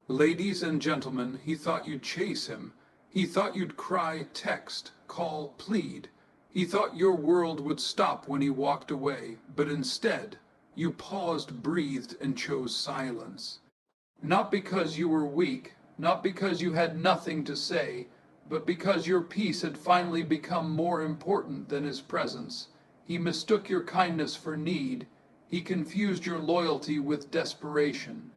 Ladies and gentlemen, he thought you'd chase him. He thought you'd cry, text, call, plead. He thought your world would stop when he walked away, but instead, you paused, breathed, and chose silence. Not because you were weak, not because you had nothing to say, but because your peace had finally become more important than his presence. He mistook your kindness for need. He confused your loyalty with desperation.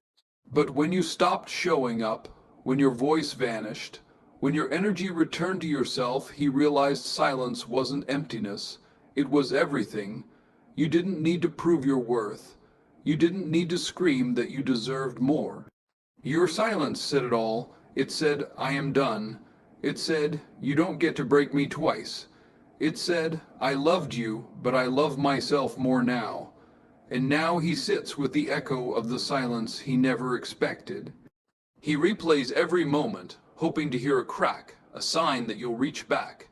But when you stopped showing up, when your voice vanished, when your energy returned to yourself, he realized silence wasn't emptiness. It was everything. You didn't need to prove your worth. You didn't need to scream that you deserved more. Your silence said it all. It said, I am done. It said, you don't get to break me twice. It said, I loved you, but I love myself more now. And now he sits with the echo of the silence he never expected. He replays every moment, hoping to hear a crack, a sign that you'll reach back.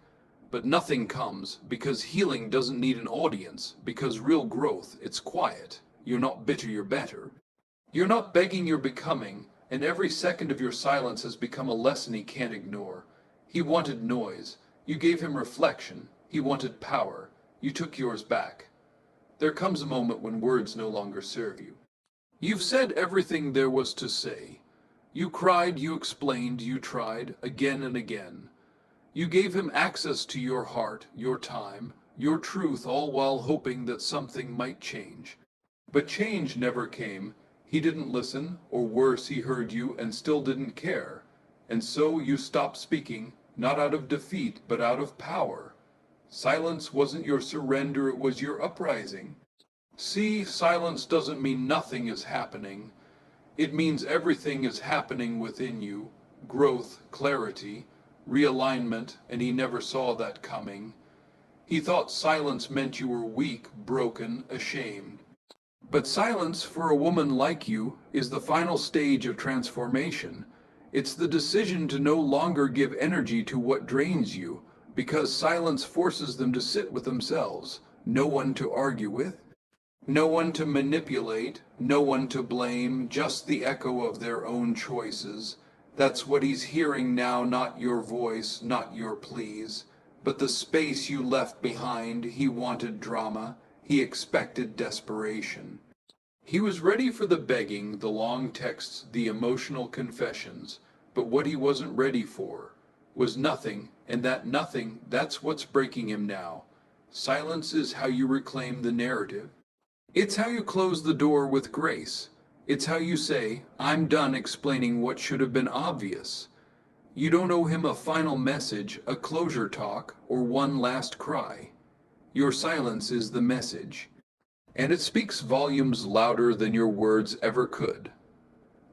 But nothing comes, because healing doesn't need an audience, because real growth, it's quiet. You're not bitter, you're better. You're not begging, you're becoming, and every second of your silence has become a lesson he can't ignore. He wanted noise. You gave him reflection. He wanted power. You took yours back. There comes a moment when words no longer serve you. You've said everything there was to say. You cried, you explained, you tried, again and again. You gave him access to your heart, your time, your truth, all while hoping that something might change. But change never came. He didn't listen, or worse, he heard you and still didn't care. And so you stopped speaking, not out of defeat, but out of power. Silence wasn't your surrender, it was your uprising. See, silence doesn't mean nothing is happening. It means everything is happening within you. Growth, clarity, realignment, and he never saw that coming. He thought silence meant you were weak, broken, ashamed. But silence, for a woman like you, is the final stage of transformation. It's the decision to no longer give energy to what drains you, because silence forces them to sit with themselves, no one to argue with, no one to manipulate, no one to blame, just the echo of their own choices. That's what he's hearing now, not your voice, not your pleas, but the space you left behind. He wanted drama. He expected desperation. He was ready for the begging, the long texts, the emotional confessions, but what he wasn't ready for was nothing, and that nothing, that's what's breaking him now. Silence is how you reclaim the narrative. It's how you close the door with grace. It's how you say, I'm done explaining what should have been obvious. You don't owe him a final message, a closure talk, or one last cry. Your silence is the message, and it speaks volumes louder than your words ever could.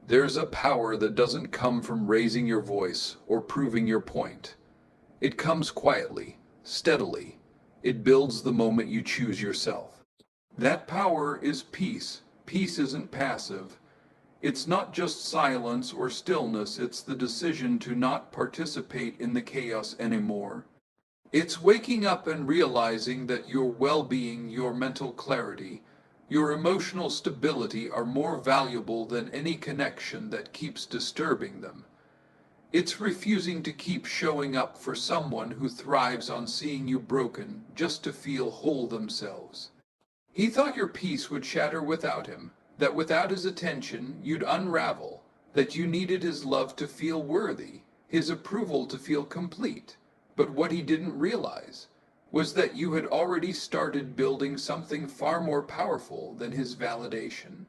There's a power that doesn't come from raising your voice or proving your point. It comes quietly, steadily. It builds the moment you choose yourself. That power is peace. Peace isn't passive. It's not just silence or stillness, it's the decision to not participate in the chaos anymore. It's waking up and realizing that your well-being, your mental clarity, your emotional stability are more valuable than any connection that keeps disturbing them. It's refusing to keep showing up for someone who thrives on seeing you broken just to feel whole themselves. He thought your peace would shatter without him, that without his attention you'd unravel, that you needed his love to feel worthy, his approval to feel complete. But what he didn't realize was that you had already started building something far more powerful than his validation.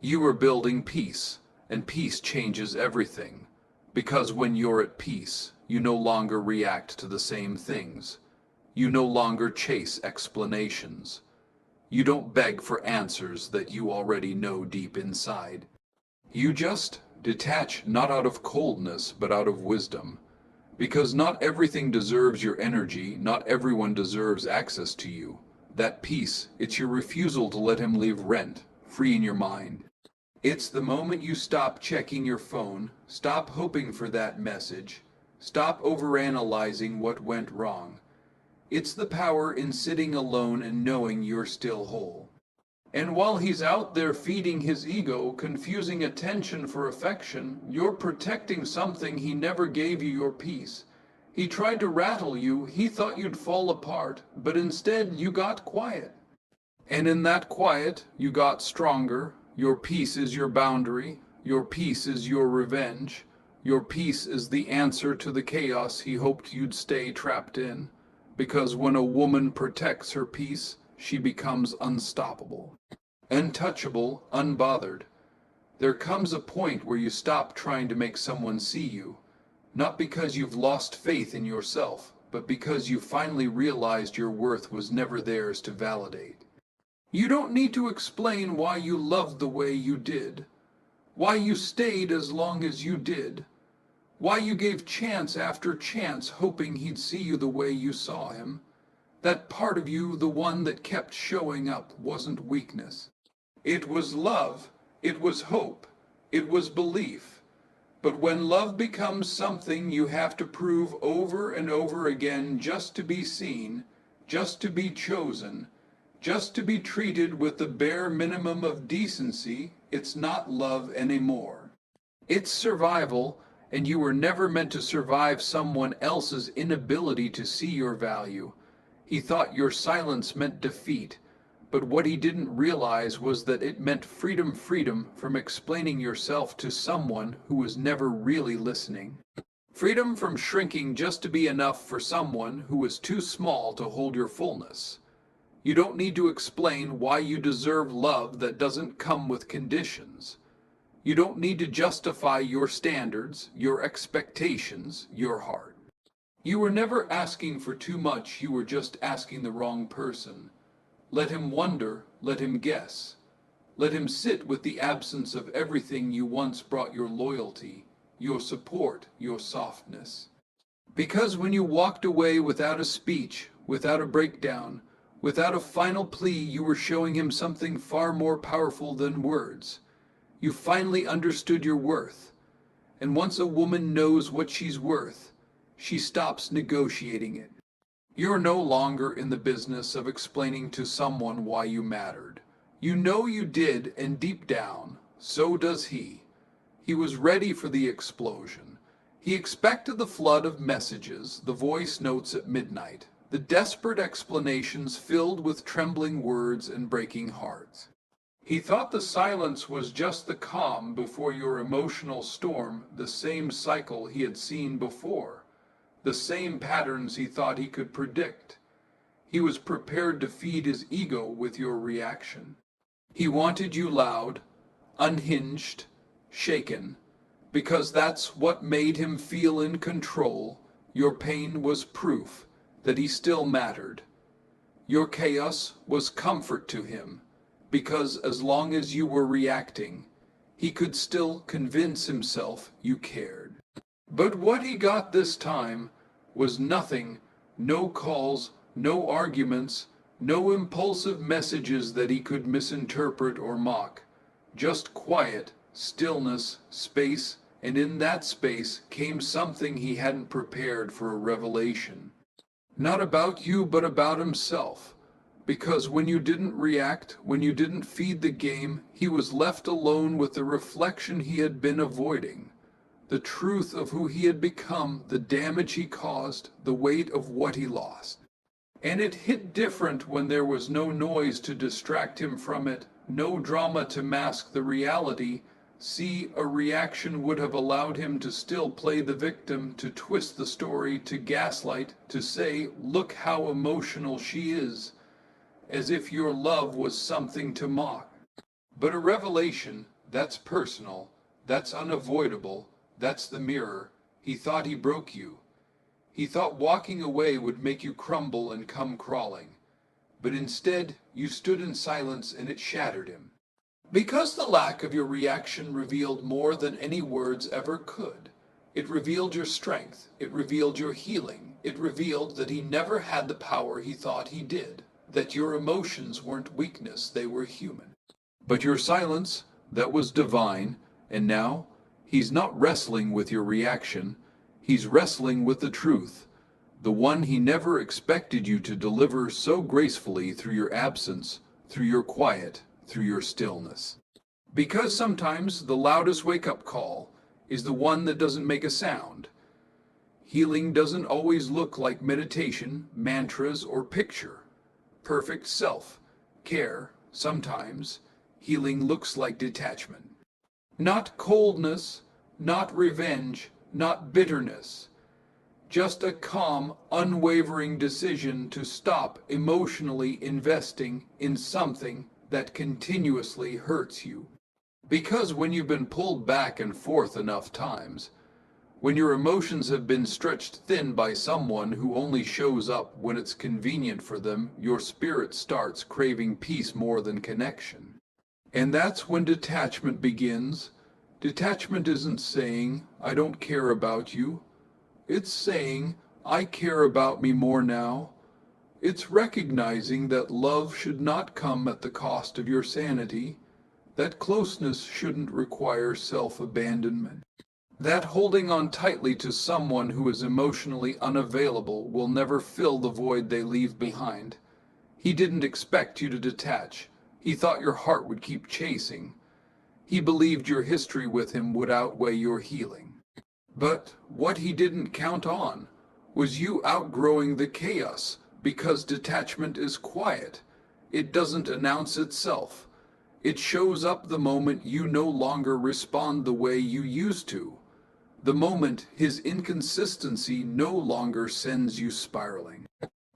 You were building peace, and peace changes everything. Because when you're at peace, you no longer react to the same things. You no longer chase explanations. You don't beg for answers that you already know deep inside. You just detach, not out of coldness, but out of wisdom. Because not everything deserves your energy, not everyone deserves access to you. That peace, it's your refusal to let him leave rent, free in your mind. It's the moment you stop checking your phone, stop hoping for that message, stop overanalyzing what went wrong. It's the power in sitting alone and knowing you're still whole. And while he's out there feeding his ego, confusing attention for affection, you're protecting something he never gave you, your peace. He tried to rattle you, he thought you'd fall apart, but instead you got quiet. And in that quiet, you got stronger. Your peace is your boundary. Your peace is your revenge. Your peace is the answer to the chaos he hoped you'd stay trapped in. Because when a woman protects her peace, she becomes unstoppable, untouchable, unbothered. There comes a point where you stop trying to make someone see you, not because you've lost faith in yourself, but because you finally realized your worth was never theirs to validate. You don't need to explain why you loved the way you did, why you stayed as long as you did, why you gave chance after chance hoping he'd see you the way you saw him. That part of you, the one that kept showing up, wasn't weakness. It was love, it was hope, it was belief. But when love becomes something you have to prove over and over again just to be seen, just to be chosen, just to be treated with the bare minimum of decency, it's not love anymore. It's survival, and you were never meant to survive someone else's inability to see your value. He thought your silence meant defeat, but what he didn't realize was that it meant freedom from explaining yourself to someone who was never really listening. Freedom from shrinking just to be enough for someone who was too small to hold your fullness. You don't need to explain why you deserve love that doesn't come with conditions. You don't need to justify your standards, your expectations, your heart. You were never asking for too much, you were just asking the wrong person. Let him wonder, let him guess. Let him sit with the absence of everything you once brought: your loyalty, your support, your softness. Because when you walked away without a speech, without a breakdown, without a final plea, you were showing him something far more powerful than words. You finally understood your worth. And once a woman knows what she's worth, she stops negotiating it. You're no longer in the business of explaining to someone why you mattered. You know you did, and deep down, so does he. He was ready for the explosion. He expected the flood of messages, the voice notes at midnight, the desperate explanations filled with trembling words and breaking hearts. He thought the silence was just the calm before your emotional storm, the same cycle he had seen before. The same patterns he thought he could predict. He was prepared to feed his ego with your reaction. He wanted you loud, unhinged, shaken, because that's what made him feel in control. Your pain was proof that he still mattered. Your chaos was comfort to him, because as long as you were reacting, he could still convince himself you cared. But what he got this time was nothing, no calls, no arguments, no impulsive messages that he could misinterpret or mock. Just quiet, stillness, space, and in that space came something he hadn't prepared for: a revelation. Not about you, but about himself. Because when you didn't react, when you didn't feed the game, he was left alone with the reflection he had been avoiding. The truth of who he had become, the damage he caused, the weight of what he lost. And it hit different when there was no noise to distract him from it, no drama to mask the reality. See, a reaction would have allowed him to still play the victim, to twist the story, to gaslight, to say, "Look how emotional she is," as if your love was something to mock. But a revelation, that's personal, that's unavoidable, that's the mirror. He thought he broke you. He thought walking away would make you crumble and come crawling. But instead, you stood in silence and it shattered him. Because the lack of your reaction revealed more than any words ever could. It revealed your strength. It revealed your healing. It revealed that he never had the power he thought he did. That your emotions weren't weakness, they were human. But your silence, that was divine, and now he's not wrestling with your reaction. He's wrestling with the truth, the one he never expected you to deliver so gracefully through your absence, through your quiet, through your stillness. Because sometimes the loudest wake-up call is the one that doesn't make a sound. Healing doesn't always look like meditation, mantras, or picture perfect self-care. Sometimes healing looks like detachment. Not coldness, not revenge, not bitterness. Just a calm, unwavering decision to stop emotionally investing in something that continuously hurts you. Because when you've been pulled back and forth enough times, when your emotions have been stretched thin by someone who only shows up when it's convenient for them, your spirit starts craving peace more than connection. And that's when detachment begins. Detachment isn't saying, I don't care about you. It's saying, I care about me more now. It's recognizing that love should not come at the cost of your sanity, that closeness shouldn't require self-abandonment, that holding on tightly to someone who is emotionally unavailable will never fill the void they leave behind. He didn't expect you to detach. He thought your heart would keep chasing. He believed your history with him would outweigh your healing. But what he didn't count on was you outgrowing the chaos, because detachment is quiet. It doesn't announce itself. It shows up the moment you no longer respond the way you used to. The moment his inconsistency no longer sends you spiraling.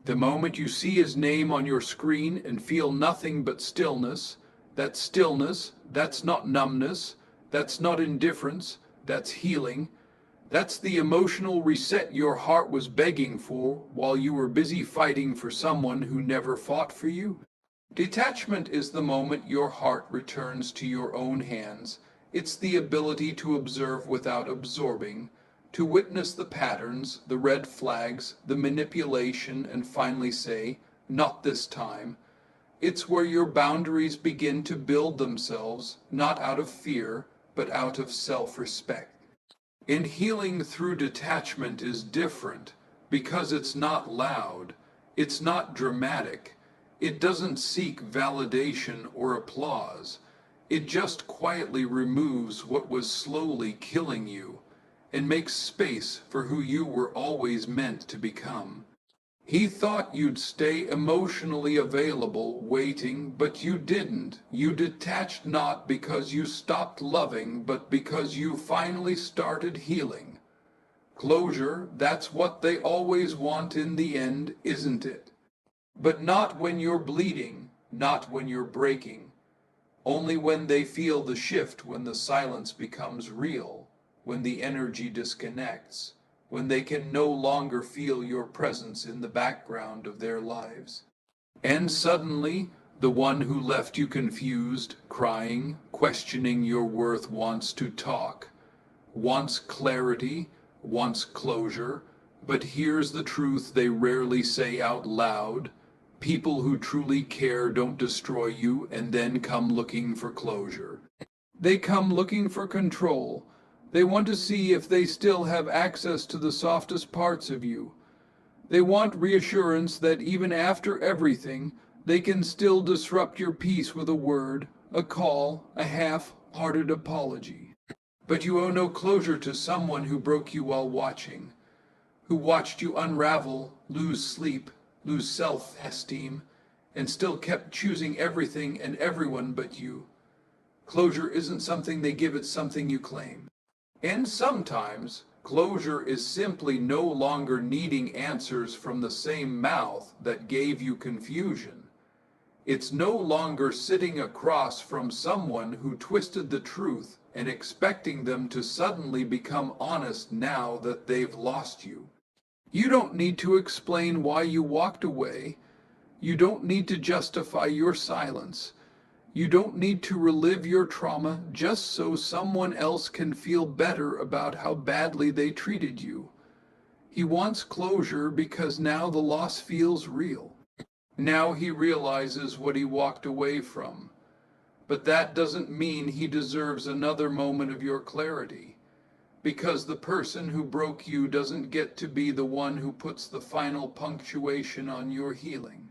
The moment you see his name on your screen and feel nothing but stillness, that's not numbness, that's not indifference, that's healing. That's the emotional reset your heart was begging for while you were busy fighting for someone who never fought for you. Detachment is the moment your heart returns to your own hands. It's the ability to observe without absorbing, to witness the patterns, the red flags, the manipulation, and finally say, not this time. It's where your boundaries begin to build themselves, not out of fear, but out of self-respect. And healing through detachment is different because it's not loud, it's not dramatic, it doesn't seek validation or applause. It just quietly removes what was slowly killing you and makes space for who you were always meant to become. He thought you'd stay emotionally available, waiting, but you didn't. You detached not because you stopped loving, but because you finally started healing. Closure, that's what they always want in the end, isn't it? But not when you're bleeding, not when you're breaking. Only when they feel the shift, when the silence becomes real, when the energy disconnects, when they can no longer feel your presence in the background of their lives. And suddenly, the one who left you confused, crying, questioning your worth wants to talk, wants clarity, wants closure, but here's the truth they rarely say out loud. People who truly care don't destroy you and then come looking for closure. They come looking for control. They want to see if they still have access to the softest parts of you. They want reassurance that even after everything, they can still disrupt your peace with a word, a call, a half-hearted apology. But you owe no closure to someone who broke you while watching, who watched you unravel, lose sleep, lose self-esteem, and still kept choosing everything and everyone but you. Closure isn't something they give, it's something you claim. And sometimes, closure is simply no longer needing answers from the same mouth that gave you confusion. It's no longer sitting across from someone who twisted the truth and expecting them to suddenly become honest now that they've lost you. You don't need to explain why you walked away. You don't need to justify your silence. You don't need to relive your trauma just so someone else can feel better about how badly they treated you. He wants closure because now the loss feels real. Now he realizes what he walked away from. But that doesn't mean he deserves another moment of your clarity, because the person who broke you doesn't get to be the one who puts the final punctuation on your healing.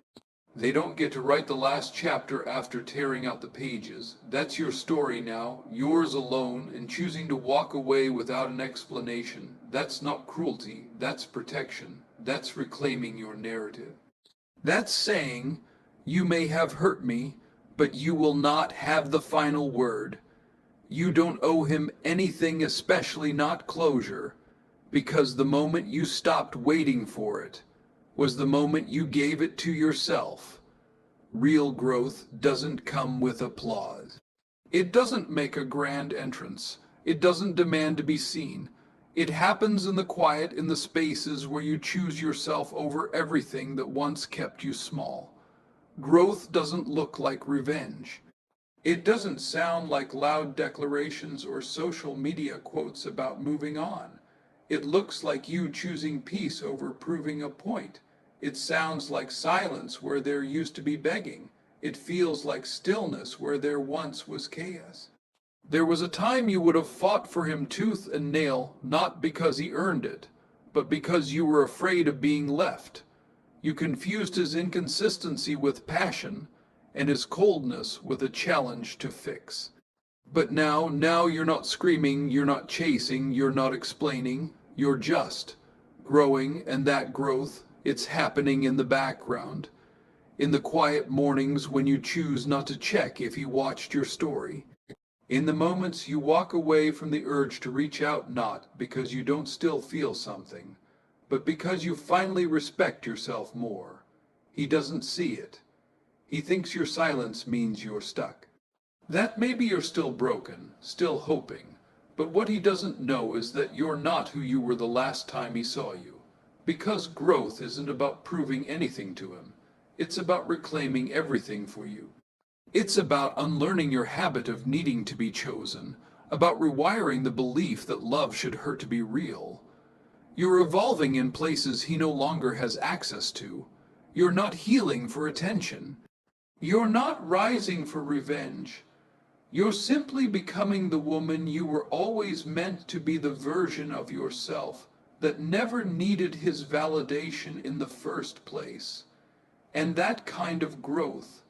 They don't get to write the last chapter after tearing out the pages. That's your story now, yours alone, and choosing to walk away without an explanation. That's not cruelty, that's protection. That's reclaiming your narrative. That's saying, you may have hurt me, but you will not have the final word. You don't owe him anything, especially not closure, because the moment you stopped waiting for it was the moment you gave it to yourself. Real growth doesn't come with applause. It doesn't make a grand entrance. It doesn't demand to be seen. It happens in the quiet, in the spaces where you choose yourself over everything that once kept you small. Growth doesn't look like revenge. It doesn't sound like loud declarations or social media quotes about moving on. It looks like you choosing peace over proving a point. It sounds like silence where there used to be begging. It feels like stillness where there once was chaos. There was a time you would have fought for him tooth and nail, not because he earned it, but because you were afraid of being left. You confused his inconsistency with passion, and his coldness with a challenge to fix. But now you're not screaming, you're not chasing, you're not explaining, you're just growing, and that growth, it's happening in the background. In the quiet mornings when you choose not to check if he watched your story. In the moments you walk away from the urge to reach out, not because you don't still feel something, but because you finally respect yourself more. He doesn't see it. He thinks your silence means you're stuck. That maybe you're still broken, still hoping, but what he doesn't know is that you're not who you were the last time he saw you. Because growth isn't about proving anything to him. It's about reclaiming everything for you. It's about unlearning your habit of needing to be chosen, about rewiring the belief that love should hurt to be real. You're evolving in places he no longer has access to. You're not healing for attention. You're not rising for revenge. You're simply becoming the woman you were always meant to be, the version of yourself that never needed his validation in the first place. And that kind of growth,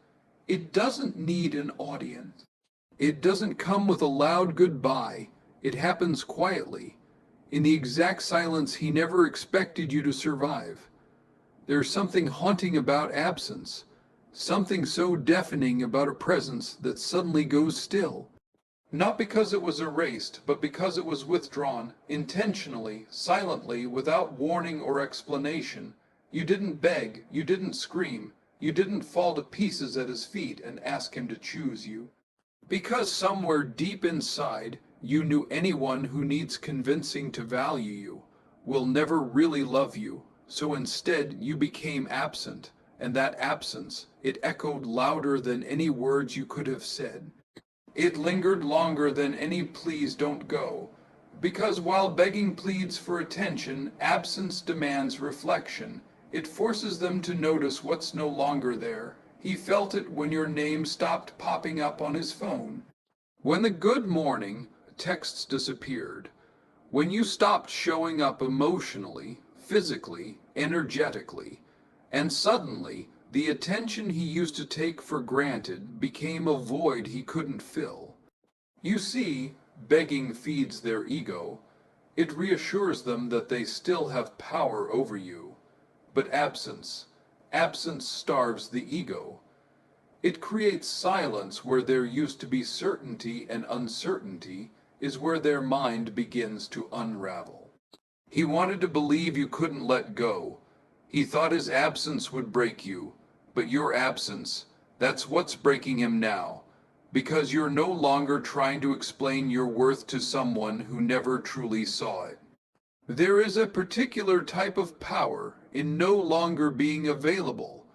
it doesn't need an audience. It doesn't come with a loud goodbye. It happens quietly, in the exact silence he never expected you to survive. There's something haunting about absence, something so deafening about a presence that suddenly goes still. Not because it was erased, but because it was withdrawn, intentionally, silently, without warning or explanation. You didn't beg, you didn't scream, you didn't fall to pieces at his feet and ask him to choose you. Because somewhere deep inside, you knew anyone who needs convincing to value you will never really love you, so instead you became absent, and that absence, it echoed louder than any words you could have said. It lingered longer than any pleas don't go, because while begging pleads for attention, absence demands reflection. It forces them to notice what's no longer there. He felt it when your name stopped popping up on his phone. When the good morning texts disappeared. When you stopped showing up emotionally, physically, energetically, and suddenly the attention he used to take for granted became a void he couldn't fill. You see, begging feeds their ego. It reassures them that they still have power over you. But absence starves the ego. It creates silence where there used to be certainty, and uncertainty is where their mind begins to unravel. He wanted to believe you couldn't let go. He thought his absence would break you, but your absence, that's what's breaking him now, because you're no longer trying to explain your worth to someone who never truly saw it. There is a particular type of power in no longer being available,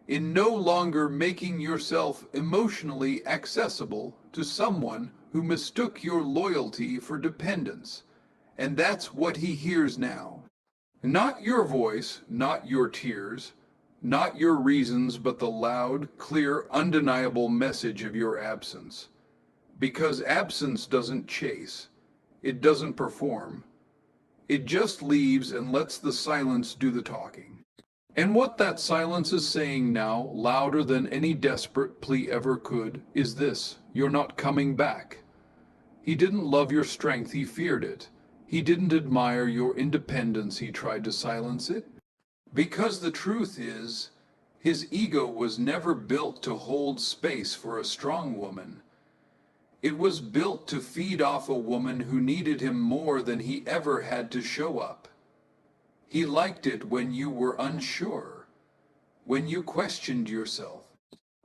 in no longer making yourself emotionally accessible to someone who mistook your loyalty for dependence. And that's what he hears now. Not your voice, not your tears, not your reasons, but the loud, clear, undeniable message of your absence. Because absence doesn't chase, it doesn't perform. It just leaves and lets the silence do the talking. And what that silence is saying now, louder than any desperate plea ever could, is this: you're not coming back. He didn't love your strength, he feared it. He didn't admire your independence, he tried to silence it. Because the truth is, his ego was never built to hold space for a strong woman. It was built to feed off a woman who needed him more than he ever had to show up. He liked it when you were unsure, when you questioned yourself,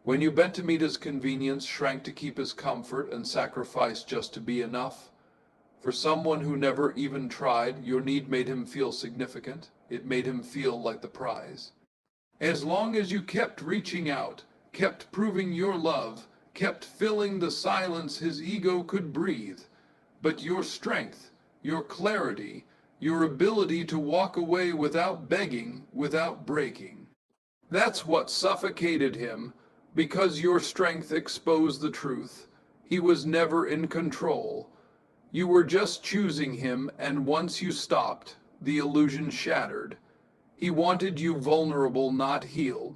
when you bent to meet his convenience, shrank to keep his comfort, and sacrificed just to be enough. For someone who never even tried, your need made him feel significant. It made him feel like the prize. As long as you kept reaching out, kept proving your love, kept filling the silence his ego could breathe, but your strength, your clarity, your ability to walk away without begging, without breaking. That's what suffocated him, because your strength exposed the truth. He was never in control. You were just choosing him, and once you stopped, the illusion shattered. He wanted you vulnerable, not healed.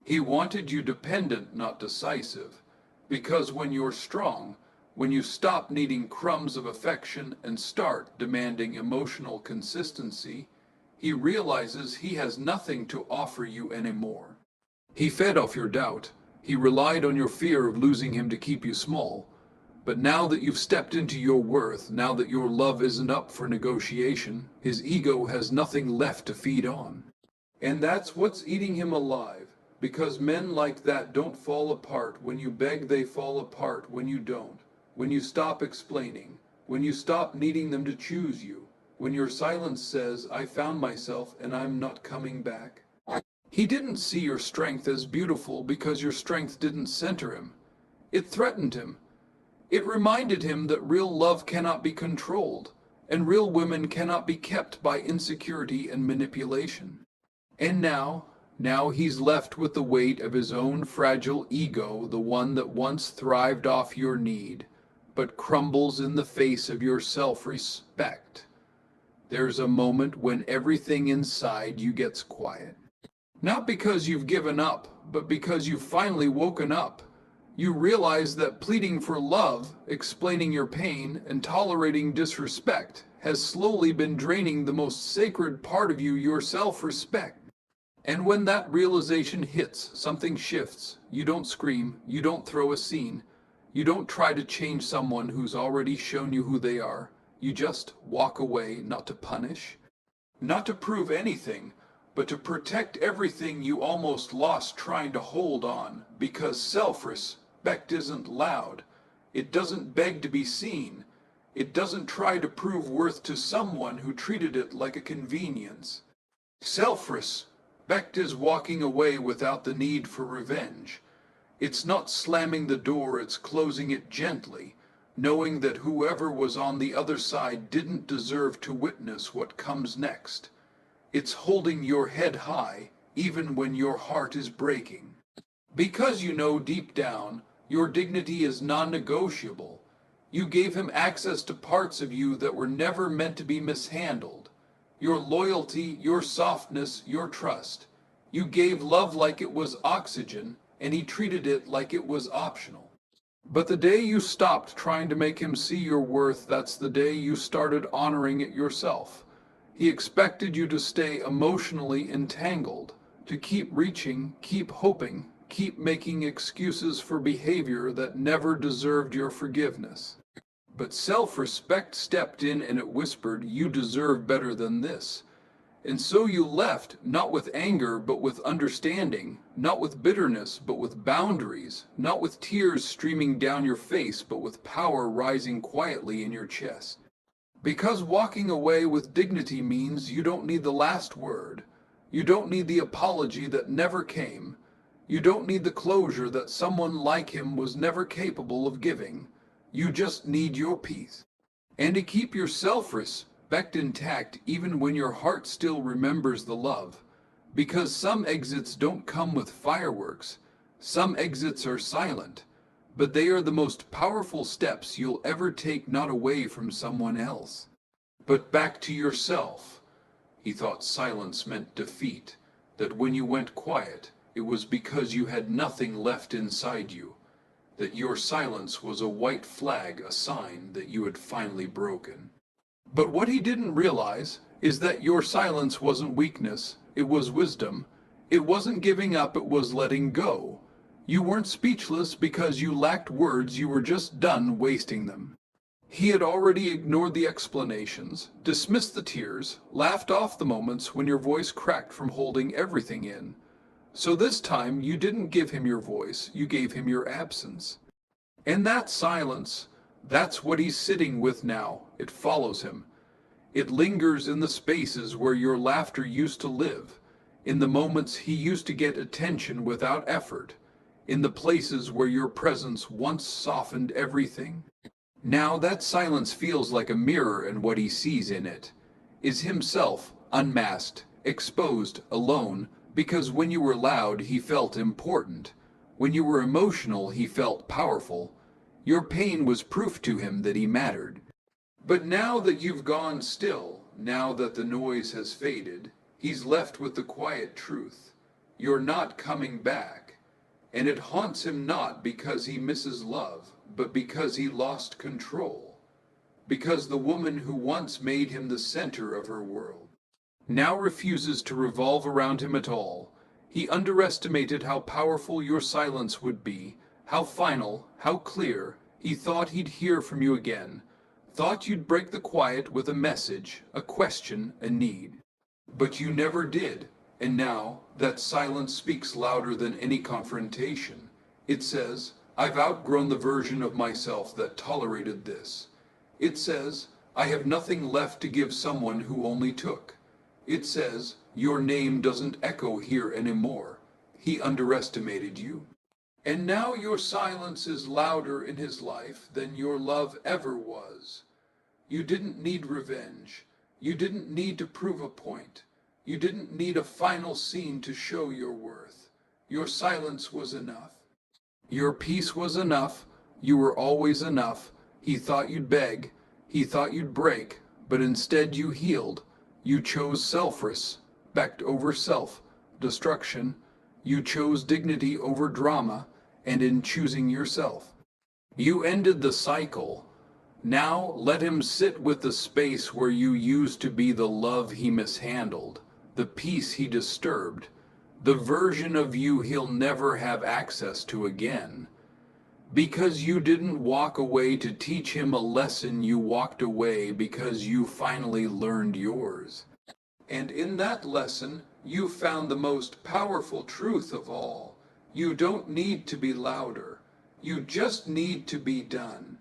He wanted you dependent, not decisive. Because when you're strong, when you stop needing crumbs of affection and start demanding emotional consistency, he realizes he has nothing to offer you anymore. He fed off your doubt. He relied on your fear of losing him to keep you small. But now that you've stepped into your worth, now that your love isn't up for negotiation, his ego has nothing left to feed on. And that's what's eating him alive. Because men like that don't fall apart when you beg, they fall apart when you don't. When you stop explaining, when you stop needing them to choose you, when your silence says, I found myself and I'm not coming back. He didn't see your strength as beautiful because your strength didn't center him. It threatened him. It reminded him that real love cannot be controlled, and real women cannot be kept by insecurity and manipulation. And now he's left with the weight of his own fragile ego, the one that once thrived off your need, but crumbles in the face of your self-respect. There's a moment when everything inside you gets quiet. Not because you've given up, but because you've finally woken up. You realize that pleading for love, explaining your pain, and tolerating disrespect has slowly been draining the most sacred part of you, your self-respect. And when that realization hits, something shifts. You don't scream, you don't throw a scene, you don't try to change someone who's already shown you who they are. You just walk away, not to punish, not to prove anything, but to protect everything you almost lost trying to hold on, because self-respect isn't loud. It doesn't beg to be seen. It doesn't try to prove worth to someone who treated it like a convenience. Self-respect is walking away without the need for revenge. It's not slamming the door, it's closing it gently, knowing that whoever was on the other side didn't deserve to witness what comes next. It's holding your head high, even when your heart is breaking. Because you know deep down, your dignity is non-negotiable. You gave him access to parts of you that were never meant to be mishandled. Your loyalty, your softness, your trust. You gave love like it was oxygen, and he treated it like it was optional. But the day you stopped trying to make him see your worth, that's the day you started honoring it yourself. He expected you to stay emotionally entangled, to keep reaching, keep hoping, keep making excuses for behavior that never deserved your forgiveness. But self-respect stepped in and it whispered, you deserve better than this. And so you left, not with anger, but with understanding, not with bitterness, but with boundaries, not with tears streaming down your face, but with power rising quietly in your chest. Because walking away with dignity means you don't need the last word. You don't need the apology that never came. You don't need the closure that someone like him was never capable of giving. You just need your peace. And to keep your self-respect intact even when your heart still remembers the love. Because some exits don't come with fireworks. Some exits are silent. But they are the most powerful steps you'll ever take, not away from someone else, but back to yourself. He thought silence meant defeat. that when you went quiet, it was because you had nothing left inside you, that your silence was a white flag, a sign that you had finally broken. But what he didn't realize is that your silence wasn't weakness, it was wisdom. It wasn't giving up, it was letting go. You weren't speechless because you lacked words, you were just done wasting them. He had already ignored the explanations, dismissed the tears, laughed off the moments when your voice cracked from holding everything in. So this time you didn't give him your voice, you gave him your absence. And that silence, that's what he's sitting with now. It follows him. It lingers in the spaces where your laughter used to live, in the moments he used to get attention without effort, in the places where your presence once softened everything. Now that silence feels like a mirror, and what he sees in it is himself, unmasked, exposed, alone, because when you were loud he felt important. When you were emotional he felt powerful. Your pain was proof to him that he mattered. But now that you've gone still, now that the noise has faded, he's left with the quiet truth. You're not coming back. And it haunts him not because he misses love, but because he lost control. Because the woman who once made him the center of her world now refuses to revolve around him at all. He underestimated how powerful your silence would be, how final, how clear. He thought he'd hear from you again. Thought you'd break the quiet with a message, a question, a need. But you never did, and now that silence speaks louder than any confrontation. It says, I've outgrown the version of myself that tolerated this. It says, I have nothing left to give someone who only took. It says, your name doesn't echo here anymore. He underestimated you. And now your silence is louder in his life than your love ever was. You didn't need revenge. You didn't need to prove a point. You didn't need a final scene to show your worth. Your silence was enough. Your peace was enough. You were always enough. He thought you'd beg. He thought you'd break. But instead you healed. You chose self-respect over self-destruction. You chose dignity over drama. And in choosing yourself, you ended the cycle. Now let him sit with the space where you used to be the love he mishandled, the peace he disturbed, the version of you he'll never have access to again. Because you didn't walk away to teach him a lesson, you walked away because you finally learned yours. And in that lesson, you found the most powerful truth of all. You don't need to be louder. You just need to be done.